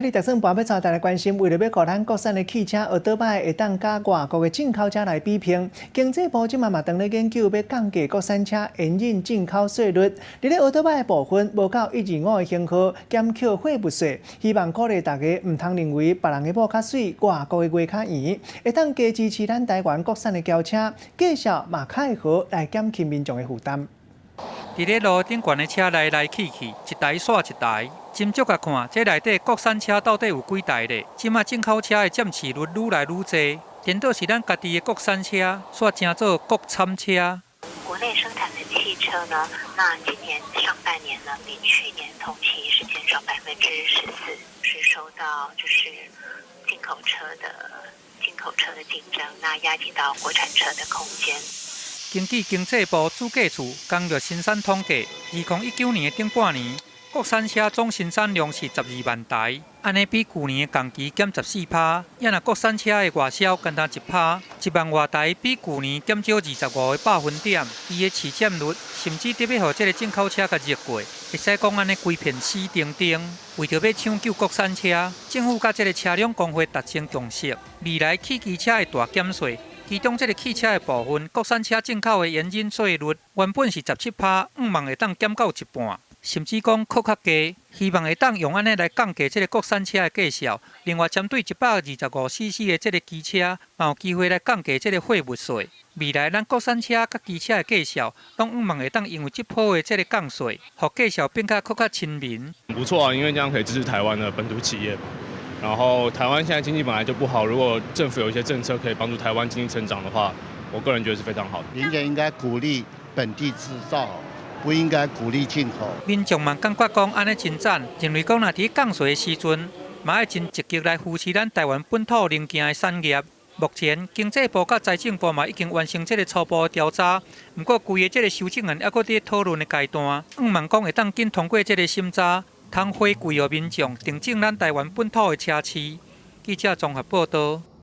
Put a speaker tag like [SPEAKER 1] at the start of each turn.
[SPEAKER 1] 你特算盘要查大家关心，为了要让咱国产的汽车学倒摆会当甲外国的进口车来比拼，经济部即嘛当咧研究要降低国产车引进进口税率。伫咧学倒摆的部分，无到125的型号减扣货物税，希望鼓励大家唔通认为别人的某较水，外国的卖较圆，会当加支持咱台湾国产的轿车，介绍嘛较会好来减轻民众的负担。
[SPEAKER 2] 伫咧路顶悬的车来来去去，一台煞一台。斟酌甲看，这内底国产车到底有几台咧？即马进口车的占持率愈来愈济，颠倒是咱家己的国产车，煞称做国产车。
[SPEAKER 3] 国内生产的汽车呢，那今年上半年呢，比去年同期是减少14%，是受到就是进口车的竞争，那压低到国产车的空间。
[SPEAKER 2] 根据经济部主计处公布生产统计，2019年的顶半年，国产车总生产量是12万台，安尼比去年的同期减14%。也若国产车的外销干单1%，1万外台比去年减少25个百分点。伊的市占率甚至得要互这个进口车甲越过，会使讲安尼规片死顶顶。为着要抢救国产车，政府甲这个车辆工会达成共识，未来汽机车的大减税。其中，这个汽车的部分，国产车进口的引进税率原本是17%，望会当减到一半，甚至讲搁较低。希望会当用安尼来降低这个国产车的价销。另外，针对125cc 的这个机车，嘛有机会来降低这个货物税。未来咱国产车甲机车的价销，拢望会当因为这波的这个降税，互价销变较亲民。
[SPEAKER 4] 不错啊，因为这样可以支持台湾的本土企业。然后台湾现在经济本来就不好，如果政府有一些政策可以帮助台湾经济成长的话，我个人觉得是非常好的。
[SPEAKER 5] 民间应该鼓励本地制造，不应该鼓励进口。
[SPEAKER 2] 民众嘛感觉讲安尼真赞，认为讲若伫降税的时阵，嘛要真积极来扶持咱台湾本土零件的产业。目前经济部甲财政部嘛已经完成这个初步的调查，不过规个这个修正案还搁伫讨论的阶段，望讲会当紧通过这个审查。通回馈予民众，订正咱台湾本土的车市。记者综合报道。